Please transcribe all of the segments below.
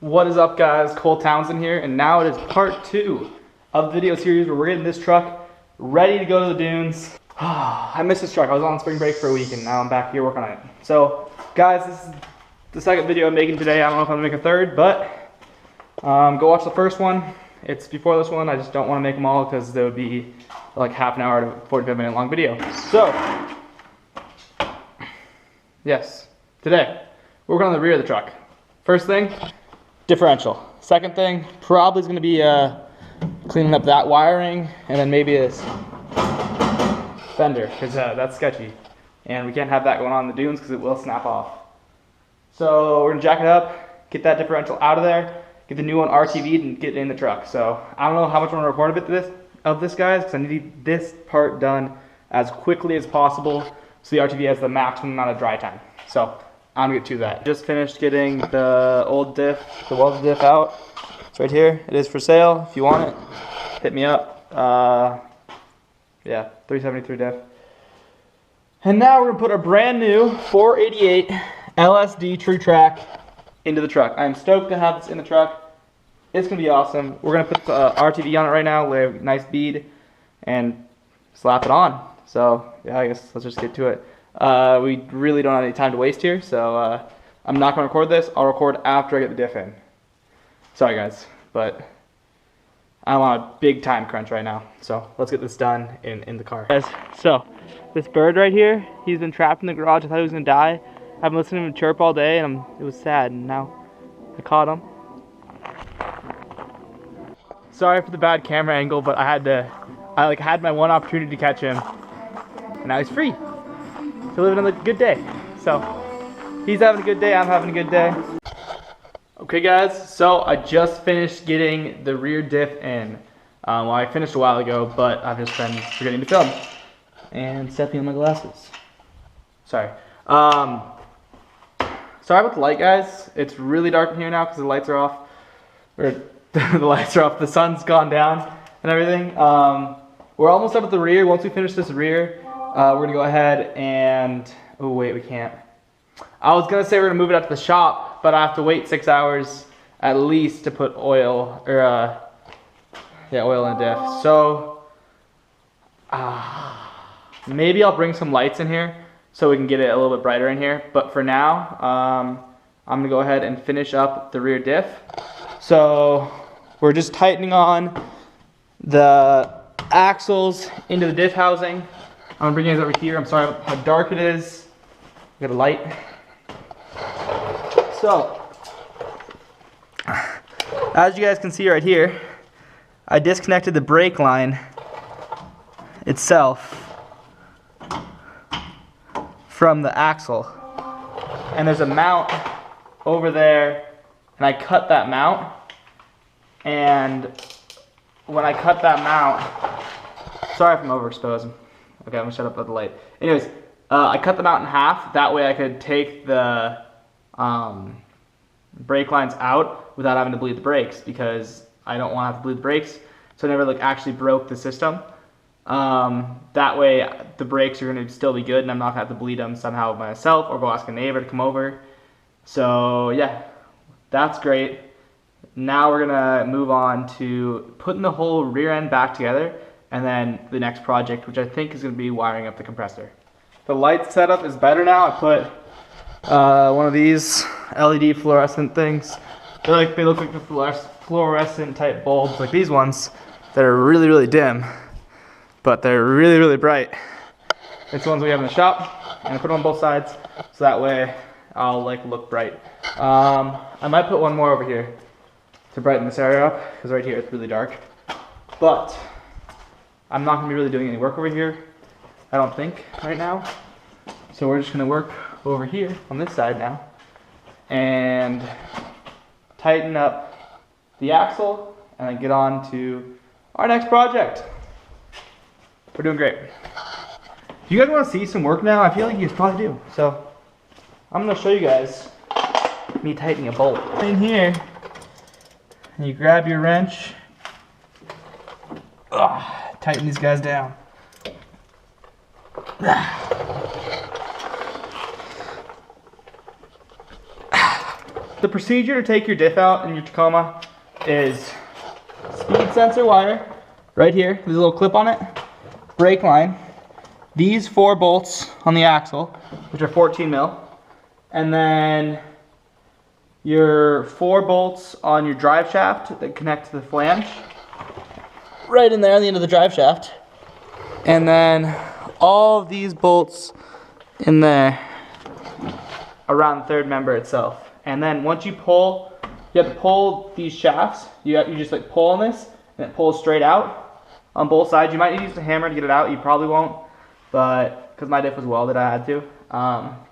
What is up, guys? Cole Townsend here, and now it is part 2 of the video series where we're getting this truck ready to go to the dunes. I missed this truck. I was on spring break for a week and now I'm back here working on it. So guys, this is the second video I'm making today. I don't know if I'm gonna make a third, but go watch the first one. It's before this one. I just don't want to make them all because there would be like half an hour to 45-minute long video. So yes, today we're working on the rear of the truck. First thing, differential. Second thing, probably is going to be cleaning up that wiring, and then maybe this fender, because that's sketchy. And we can't have that going on in the dunes because it will snap off. So we're going to jack it up, get that differential out of there, get the new one RTV'd, and get it in the truck. So I don't know how much I want to record of this guys, because I need this part done as quickly as possible so the RTV has the maximum amount of dry time. So I'm gonna get to that. Just finished getting the old Diff, the welded Diff out. It's right here. It is for sale. If you want it, hit me up. Yeah, 373 Diff. And now we're gonna put our brand new 488 LSD True Track into the truck. I'm stoked to have this in the truck. It's gonna be awesome. We're gonna put the RTV on it right now with a nice bead and slap it on. So yeah, I guess let's just get to it. We really don't have any time to waste here, so I'm not going to record this. I'll record after I get the diff in. Sorry guys, but I'm on a big time crunch right now, so let's get this done in the car. Guys, so this bird right here, he's been trapped in the garage. I thought he was going to die. I've been listening to him chirp all day, and it was sad, and now I caught him. Sorry for the bad camera angle, but I had my one opportunity to catch him, and now he's free. So living a good day. So he's having a good day, I'm having a good day. Okay guys, so I just finished getting the rear diff in. Well, I finished a while ago, but I've just been forgetting to film and stepping on my glasses. Sorry. Sorry about the light, guys. It's really dark in here now because the lights are off. Or the lights are off, the sun's gone down and everything. We're almost done with the rear. Once we finish this rear, we're gonna go ahead and, oh wait, we can't. I was gonna say we're gonna move it out to the shop, but I have to wait 6 hours at least to put oil, or oil in the diff. So, maybe I'll bring some lights in here so we can get it a little bit brighter in here. But for now, I'm gonna go ahead and finish up the rear diff. So, we're just tightening on the axles into the diff housing. I'm gonna bring you guys over here. I'm sorry how dark it is. We got a light. So, as you guys can see right here, I disconnected the brake line itself from the axle. And there's a mount over there, and I cut that mount. And when I cut that mount, sorry if I'm overexposed. Okay, I'm gonna shut up about the light. Anyways, I cut them out in half. That way I could take the brake lines out without having to bleed the brakes, because I don't want to have to bleed the brakes. So I never actually broke the system. That way the brakes are gonna still be good and I'm not gonna have to bleed them somehow myself or go ask a neighbor to come over. So yeah, that's great. Now we're gonna move on to putting the whole rear end back together, and then the next project, which I think is going to be wiring up the compressor. The light setup is better now. I put one of these LED fluorescent things. They look like the fluorescent type bulbs, like these ones, that are really, really dim, but they're really, really bright. It's the ones we have in the shop, and I put them on both sides, so that way I'll look bright. I might put one more over here to brighten this area up, because right here it's really dark. But I'm not going to be really doing any work over here, I don't think, right now. So we're just going to work over here on this side now and tighten up the axle and then get on to our next project. We're doing great. Do you guys want to see some work now? I feel like you guys probably do. So I'm going to show you guys me tightening a bolt. In here, and you grab your wrench. Tighten these guys down. the procedure to take your diff out in your Tacoma is speed sensor wire right here. There's a little clip on it. Brake line. These 4 bolts on the axle, which are 14 mil. And then your 4 bolts on your drive shaft that connect to the flange. Right in there on the end of the drive shaft. And then all of these bolts in there around the third member itself. And then once you pull, you have to pull these shafts. You just like pull on this and it pulls straight out on both sides. You might need to use a hammer to get it out. You probably won't, but because my diff was welded, I had to,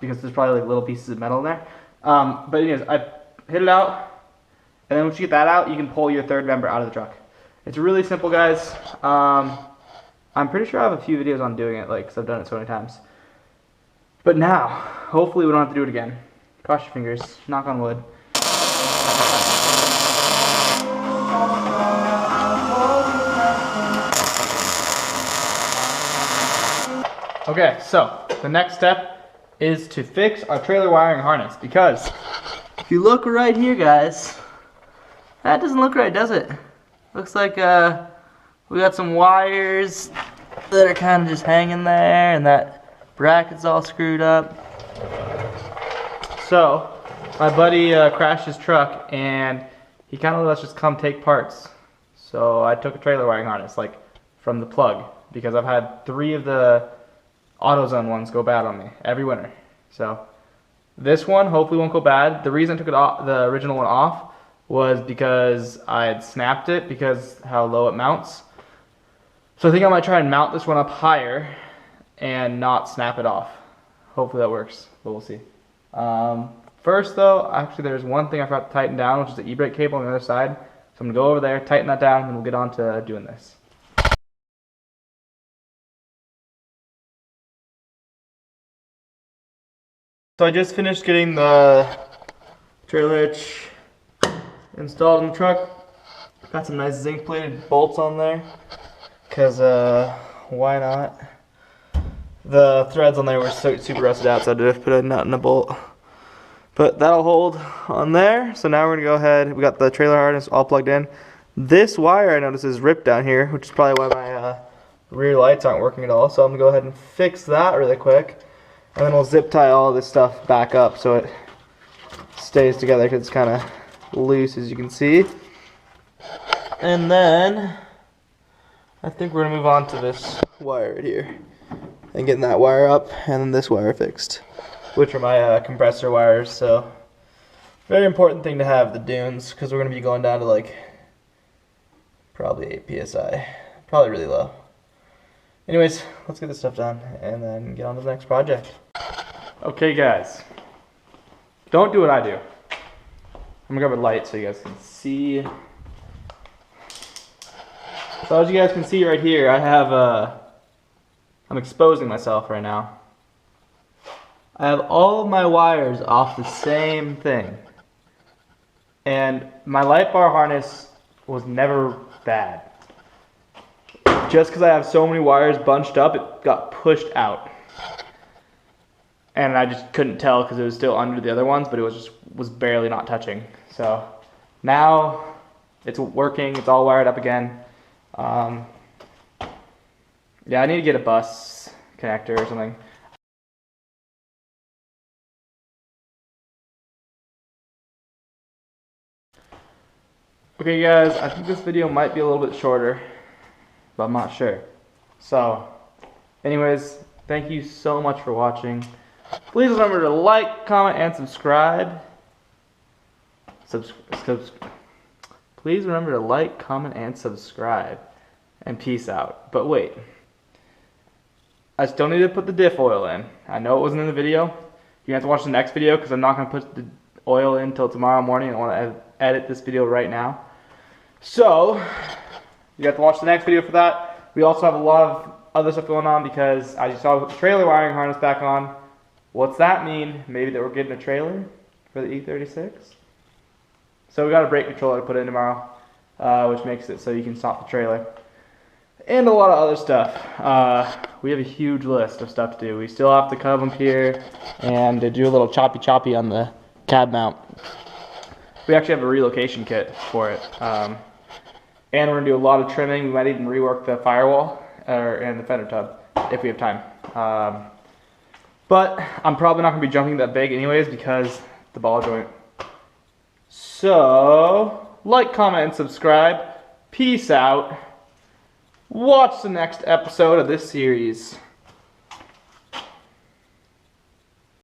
because there's probably like little pieces of metal in there. But anyways, I hit it out, and then once you get that out, you can pull your third member out of the truck. It's really simple, guys. I'm pretty sure I have a few videos on doing it, like, because I've done it so many times. But now, hopefully we don't have to do it again. Cross your fingers, knock on wood. Okay, so the next step is to fix our trailer wiring harness, because if you look right here, guys, that doesn't look right, does it? Looks like we got some wires that are kind of just hanging there, and that bracket's all screwed up. So my buddy crashed his truck, and he kind of let us just come take parts. So I took a trailer wiring harness, like from the plug, because I've had 3 of the AutoZone ones go bad on me every winter. So this one hopefully won't go bad. The reason I took it off, the original one off, was because I had snapped it because how low it mounts. So I think I might try and mount this one up higher and not snap it off. Hopefully that works, but we'll see. First though, actually there's one thing I forgot to tighten down, which is the e-brake cable on the other side. So I'm gonna go over there, tighten that down, and we'll get on to doing this. So I just finished getting the trailer hitch installed in the truck. Got some nice zinc plated bolts on there, because why not? The threads on there were super rusted out, so I just put a nut and a bolt. But that'll hold on there. So now we're gonna go ahead, we got the trailer harness all plugged in. This wire I noticed is ripped down here, which is probably why my rear lights aren't working at all. So I'm gonna go ahead and fix that really quick. And then we'll zip tie all this stuff back up so it stays together, because it's kind of loose, as you can see. And then I think we're gonna move on to this wire right here and getting that wire up, and then this wire fixed, which are my compressor wires. So very important thing to have the dunes, because we're gonna be going down to like probably 8 psi, probably really low. Anyways, let's get this stuff done and then get on to the next project. Okay guys, don't do what I do. I'm gonna grab a light so you guys can see. So as you guys can see right here, I have I'm exposing myself right now. I have all of my wires off the same thing. And my light bar harness was never bad. Just because I have so many wires bunched up, it got pushed out. And I just couldn't tell because it was still under the other ones, but it was barely not touching. So now it's working, it's all wired up again. Yeah, I need to get a bus connector or something. Okay guys, I think this video might be a little bit shorter, but I'm not sure. So, anyways, thank you so much for watching. Please remember to like, comment, and subscribe. Please remember to like, comment, and subscribe. And peace out. But wait. I still need to put the diff oil in. I know it wasn't in the video. You have to watch the next video because I'm not going to put the oil in until tomorrow morning. I want to edit this video right now. So, you have to watch the next video for that. We also have a lot of other stuff going on because as you saw, we put the trailer wiring harness back on. What's that mean? Maybe that we're getting a trailer for the E36? So we got a brake controller to put in tomorrow, which makes it so you can stop the trailer. And a lot of other stuff. We have a huge list of stuff to do. We still have to come up here and to do a little choppy on the cab mount. We actually have a relocation kit for it. And we're going to do a lot of trimming. We might even rework the firewall and the fender tub if we have time. But I'm probably not going to be jumping that big anyways because the ball joint. So, like, comment, and subscribe. Peace out. Watch the next episode of this series.